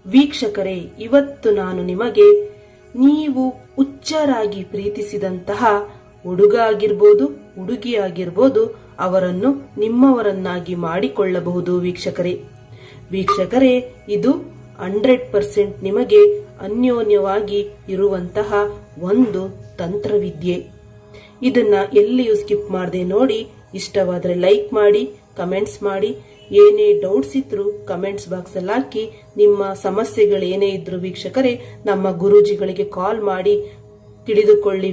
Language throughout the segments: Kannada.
ವೀಕ್ಷಕರೇ, ಇವತ್ತು ನಾನು ನಿಮಗೆ ನೀವು ಹುಚ್ಚರಾಗಿ ಪ್ರೀತಿಸಿದಂತಹ ಹುಡುಗ ಆಗಿರ್ಬೋದು, ಹುಡುಗಿ ಆಗಿರ್ಬೋದು, ಅವರನ್ನು ನಿಮ್ಮವರನ್ನಾಗಿ ಮಾಡಿಕೊಳ್ಳಬಹುದು ವೀಕ್ಷಕರೇ. ಇದು 100% ನಿಮಗೆ ಅನ್ಯೋನ್ಯವಾಗಿ ಇರುವಂತಹ ಒಂದು ತಂತ್ರವಿದ್ಯೆ. ಇದನ್ನ ಎಲ್ಲಿಯೂ ಸ್ಕಿಪ್ ಮಾಡದೆ ನೋಡಿ. ಇಷ್ಟವಾದರೆ ಲೈಕ್ ಮಾಡಿ, ಕಮೆಂಟ್ಸ್ ಮಾಡಿ. ಏನೇ ಡೌಟ್ಸ್ ಇದ್ರು ಕಮೆಂಟ್ಸ್ ಬಾಕ್ಸ್ ಅಲ್ಲಿ ಹಾಕಿ. ನಿಮ್ಮ ಸಮಸ್ಯೆಗಳೇನೇ ಇದ್ರು ವೀಕ್ಷಕರೇ, ನಮ್ಮ ಗುರೂಜಿಗಳಿಗೆ ಕಾಲ್ ಮಾಡಿ ತಿಳಿದುಕೊಳ್ಳಿ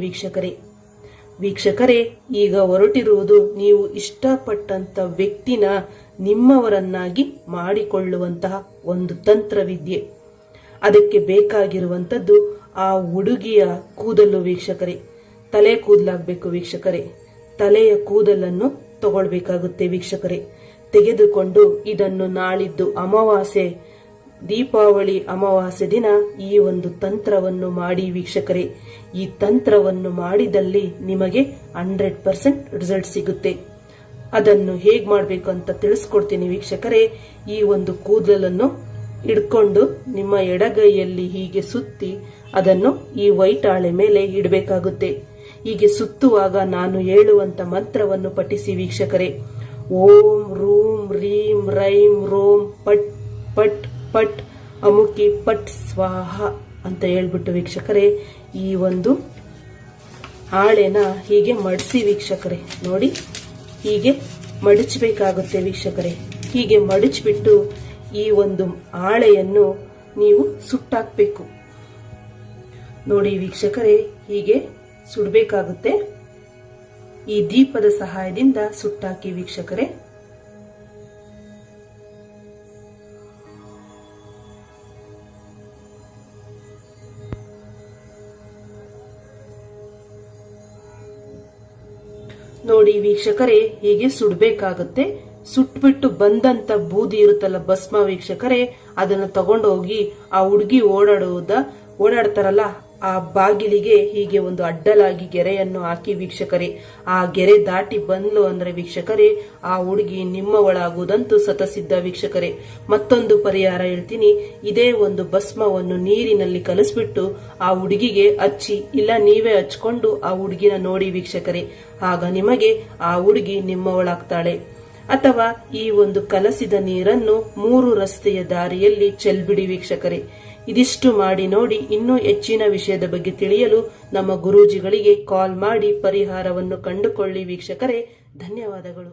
ವೀಕ್ಷಕರೇ. ಈಗ ಹೊರಟಿರುವುದು ನೀವು ಇಷ್ಟಪಟ್ಟಂತ ವ್ಯಕ್ತಿನ ನಿಮ್ಮವರನ್ನಾಗಿ ಮಾಡಿಕೊಳ್ಳುವಂತಹ ಒಂದು ತಂತ್ರವಿದ್ಯೆ. ಅದಕ್ಕೆ ಬೇಕಾಗಿರುವಂತದ್ದು ಆ ಹುಡುಗಿಯ ಕೂದಲು ವೀಕ್ಷಕರೇ. ತಲೆ ಕೂದಲಾಗಬೇಕು ವೀಕ್ಷಕರೇ. ತಲೆಯ ಕೂದಲನ್ನು ತಗೊಳ್ಬೇಕಾಗುತ್ತೆ ವೀಕ್ಷಕರೇ. ತೆಗೆದುಕೊಂಡು ಇದನ್ನು ನಾಳಿದ್ದು ಅಮಾವಾಸ್ಯೆ, ದೀಪಾವಳಿ ಅಮಾವಾಸ್ಯೆ ದಿನ ಈ ಒಂದು ತಂತ್ರವನ್ನು ಮಾಡಿ ವೀಕ್ಷಕರೇ. ಈ ತಂತ್ರವನ್ನು ಮಾಡಿದಲ್ಲಿ ನಿಮಗೆ 100% ರಿಸಲ್ಟ್ ಸಿಗುತ್ತೆ. ಅದನ್ನು ಹೇಗ್ ಮಾಡಬೇಕು ಅಂತ ತಿಳಿಸ್ಕೊಡ್ತೀನಿ ವೀಕ್ಷಕರೇ. ಈ ಒಂದು ಕೂದಲನ್ನು ಹಿಡ್ಕೊಂಡು ನಿಮ್ಮ ಎಡಗೈಯಲ್ಲಿ ಹೀಗೆ ಸುತ್ತಿ ಅದನ್ನು ಈ ವೈಟ್ ಹಾಳೆ ಮೇಲೆ ಇಡಬೇಕಾಗುತ್ತೆ. ಹೀಗೆ ಸುತ್ತುವಾಗ ನಾನು ಹೇಳುವಂತ ಮಂತ್ರವನ್ನು ಪಠಿಸಿ ವೀಕ್ಷಕರೇ. ಓಂ ರೂಂ ರೀಂ ರೈಂ ರೋಂ ಪಟ್ ಪಟ್ ಪಟ್ ಅಮುಕಿ ಪಟ್ ಸ್ವಾಹ ಅಂತ ಹೇಳ್ಬಿಟ್ಟು ವೀಕ್ಷಕರೇ, ಈ ಒಂದು ಹಾಳೆನ ಹೀಗೆ ಮಡಿಸಿ ವೀಕ್ಷಕರೇ. ನೋಡಿ, ಹೀಗೆ ಮಡಚಬೇಕಾಗುತ್ತೆ ವೀಕ್ಷಕರೇ. ಹೀಗೆ ಮಡಚಿಬಿಟ್ಟು ಈ ಒಂದು ಹಾಳೆಯನ್ನು ನೀವು ಸುಟ್ಟಾಕ್ಬೇಕು. ನೋಡಿ ವೀಕ್ಷಕರೇ, ಹೀಗೆ ಸುಡಬೇಕಾಗುತ್ತೆ. ಈ ದೀಪದ ಸಹಾಯದಿಂದ ಸುಟ್ಟಾಕಿ ವೀಕ್ಷಕರೇ. ನೋಡಿ ವೀಕ್ಷಕರೇ, ಹೀಗೆ ಸುಡ್ಬೇಕಾಗುತ್ತೆ. ಸುಟ್ಬಿಟ್ಟು ಬಂದಂತ ಬೂದಿ ಇರುತ್ತಲ್ಲ, ಭಸ್ಮ ವೀಕ್ಷಕರೇ, ಅದನ್ನ ತಗೊಂಡೋಗಿ ಆ ಹುಡುಗಿ ಓಡಾಡ್ತಾರಲ್ಲ ಆ ಬಾಗಿಲಿಗೆ ಹೀಗೆ ಒಂದು ಅಡ್ಡಲಾಗಿ ಗೆರೆಯನ್ನು ಹಾಕಿ ವೀಕ್ಷಕರೇ. ಆ ಗೆರೆ ದಾಟಿ ಬಂದ್ಲು ಅಂದ್ರೆ ವೀಕ್ಷಕರೇ, ಆ ಹುಡುಗಿ ನಿಮ್ಮವಳಾಗುವುದಂತೂ ಸತಸಿದ್ಧ ವೀಕ್ಷಕರೇ. ಮತ್ತೊಂದು ಪರಿಹಾರ ಹೇಳ್ತೀನಿ. ಇದೇ ಒಂದು ಭಸ್ಮವನ್ನು ನೀರಿನಲ್ಲಿ ಕಲಿಸ್ಬಿಟ್ಟು ಆ ಹುಡುಗಿಗೆ ಹಚ್ಚಿ, ಇಲ್ಲ ನೀವೇ ಹಚ್ಕೊಂಡು ಆ ಹುಡುಗಿನ ನೋಡಿ ವೀಕ್ಷಕರೇ. ಆಗ ನಿಮಗೆ ಆ ಹುಡುಗಿ ನಿಮ್ಮವಳಾಗ್ತಾಳೆ. ಅಥವಾ ಈ ಒಂದು ಕಲಸಿದ ನೀರನ್ನು 3 ರಸ್ತೆಯ ದಾರಿಯಲ್ಲಿ ಚೆಲ್ಬಿಡಿ ವೀಕ್ಷಕರೇ. ಇದಿಷ್ಟು ಮಾಡಿ ನೋಡಿ. ಇನ್ನೂ ಹೆಚ್ಚಿನ ವಿಷಯದ ಬಗ್ಗೆ ತಿಳಿಯಲು ನಮ್ಮ ಗುರೂಜಿಗಳಿಗೆ ಕಾಲ್ ಮಾಡಿ ಪರಿಹಾರವನ್ನು ಕಂಡುಕೊಳ್ಳಿ ವೀಕ್ಷಕರೇ. ಧನ್ಯವಾದಗಳು.